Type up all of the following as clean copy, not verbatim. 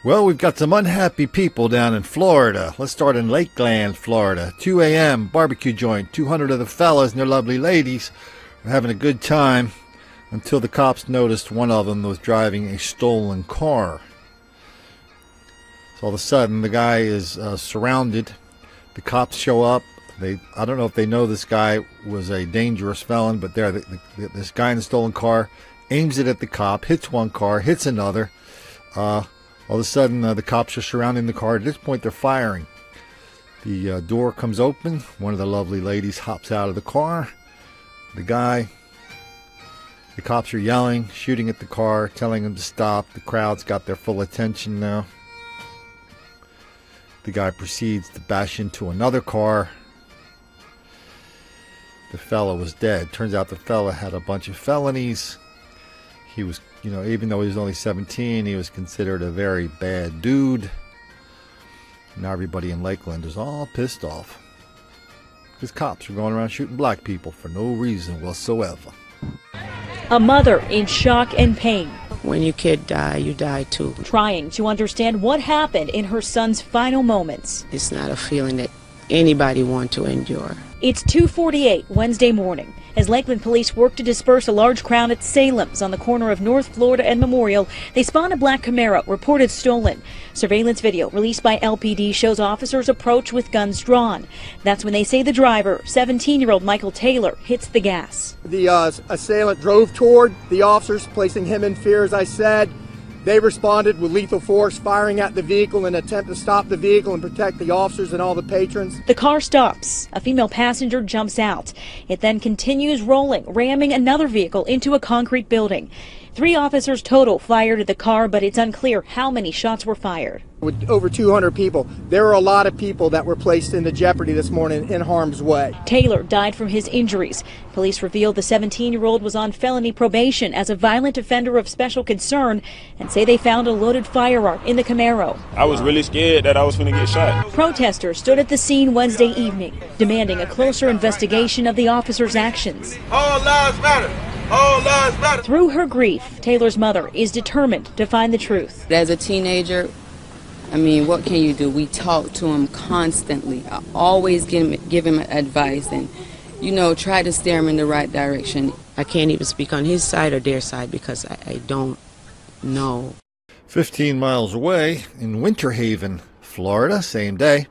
Well, we've got some unhappy people down in Florida. Let's start in Lakeland, Florida. 2 a.m. barbecue joint. 200 of the fellas and their lovely ladies were having a good time until the cops noticed one of them was driving a stolen car. So all of a sudden, the guy is surrounded. The cops show up. I don't know if they know this guy was a dangerous felon, but this guy in the stolen car aims it at the cop, hits one car, hits another. All of a sudden, the cops are surrounding the car. At this point, they're firing. The door comes open. One of the lovely ladies hops out of the car. The cops are yelling, shooting at the car, telling him to stop. The crowd's got their full attention now. The guy proceeds to bash into another car. The fella was dead. Turns out the fella had a bunch of felonies. He was, even though he was only 17, he was considered a very bad dude. Now everybody in Lakeland is all pissed off because cops are going around shooting black people for no reason whatsoever. A mother in shock and pain. When your kid die, you die too. Trying to understand what happened in her son's final moments. It's not a feeling that anybody wants to endure. It's 2:48 Wednesday morning as Lakeland police work to disperse a large crowd at Salem's on the corner of North Florida and Memorial. They spot a black Camaro reported stolen. Surveillance video released by LPD shows officers approach with guns drawn. That's when they say the driver, 17-year-old Michael Taylor, hits the gas. The assailant drove toward the officers, placing him in fear, as I said. They responded with lethal force, firing at the vehicle in an attempt to stop the vehicle and protect the officers and all the patrons. The car stops. A female passenger jumps out. It then continues rolling, ramming another vehicle into a concrete building. 3 officers total fired at the car, but it's unclear how many shots were fired. With over 200 people, there are a lot of people that were placed into jeopardy this morning in harm's way. Taylor died from his injuries. Police revealed the 17-year-old was on felony probation as a violent offender of special concern and say they found a loaded firearm in the Camaro. I was really scared that I was going to get shot. Protesters stood at the scene Wednesday evening, demanding a closer investigation of the officers' actions. All lives matter. All lives matter. Through her grief, Taylor's mother is determined to find the truth. As a teenager, what can you do? We talk to him constantly. I always give him advice and, try to steer him in the right direction. I can't even speak on his side or their side because I don't know. 15 miles away in Winter Haven, Florida, same day,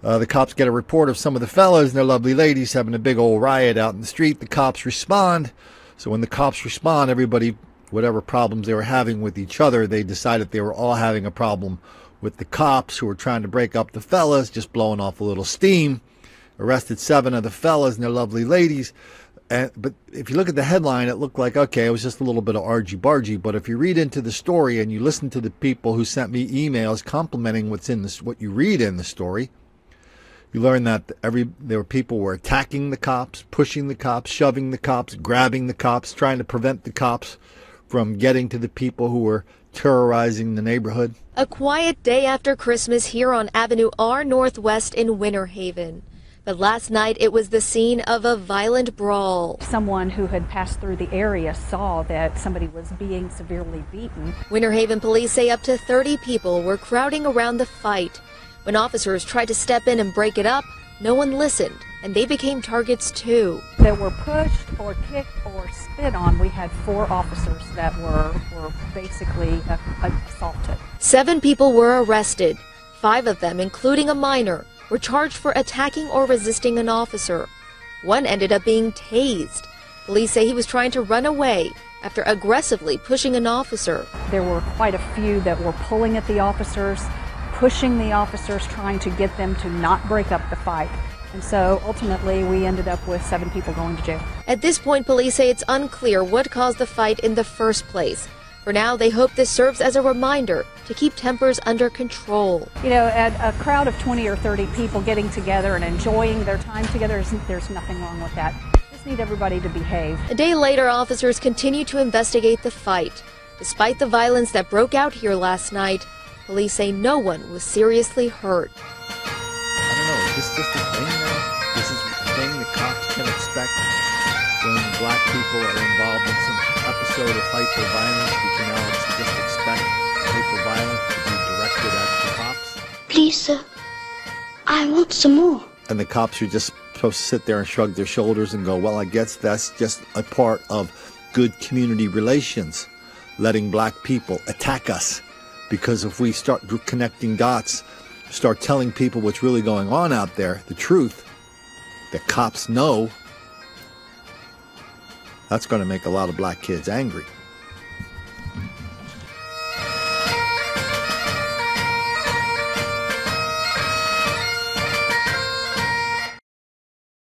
the cops get a report of some of the fellas and their lovely ladies having a big old riot out in the street. The cops respond. So when the cops respond, everybody, whatever problems they were having with each other, they decided they were all having a problem with the cops who were trying to break up the fellas, just blowing off a little steam. Arrested 7 of the fellas and their lovely ladies. But if you look at the headline, it looked like, okay, it was just a little bit of argy-bargy. But if you read into the story and you listen to the people who sent me emails complimenting what you read in the story, you learn that there were people who were attacking the cops, pushing the cops, shoving the cops, grabbing the cops, trying to prevent the cops from getting to the people who were terrorizing the neighborhood. A quiet day after Christmas here on Avenue R Northwest in Winter Haven. But last night it was the scene of a violent brawl. Someone who had passed through the area saw that somebody was being severely beaten. Winter Haven police say up to 30 people were crowding around the fight. When officers tried to step in and break it up, no one listened, and they became targets too. That were pushed or kicked or spit on. We had 4 officers that were basically assaulted. 7 people were arrested. 5 of them, including a minor, were charged for attacking or resisting an officer. One ended up being tased. Police say he was trying to run away after aggressively pushing an officer. There were quite a few that were pulling at the officers, pushing the officers, trying to get them to not break up the fight. And so ultimately we ended up with 7 people going to jail. At this point, police say it's unclear what caused the fight in the first place. For now, they hope this serves as a reminder to keep tempers under control. At a crowd of 20 or 30 people getting together and enjoying their time together, there's nothing wrong with that. Just need everybody to behave. A day later, officers continue to investigate the fight. Despite the violence that broke out here last night, police say no one was seriously hurt. I don't know, is this just a thing now? This is a thing the cops can expect when black people are involved in some episode of hyper-violence? We can now just expect hyper-violence to be directed Please, sir. I want some more. And the cops are just supposed to sit there and shrug their shoulders and go, well, I guess that's just a part of good community relations, letting black people attack us. Because if we start connecting dots, start telling people what's really going on out there, the truth that cops know, that's going to make a lot of black kids angry.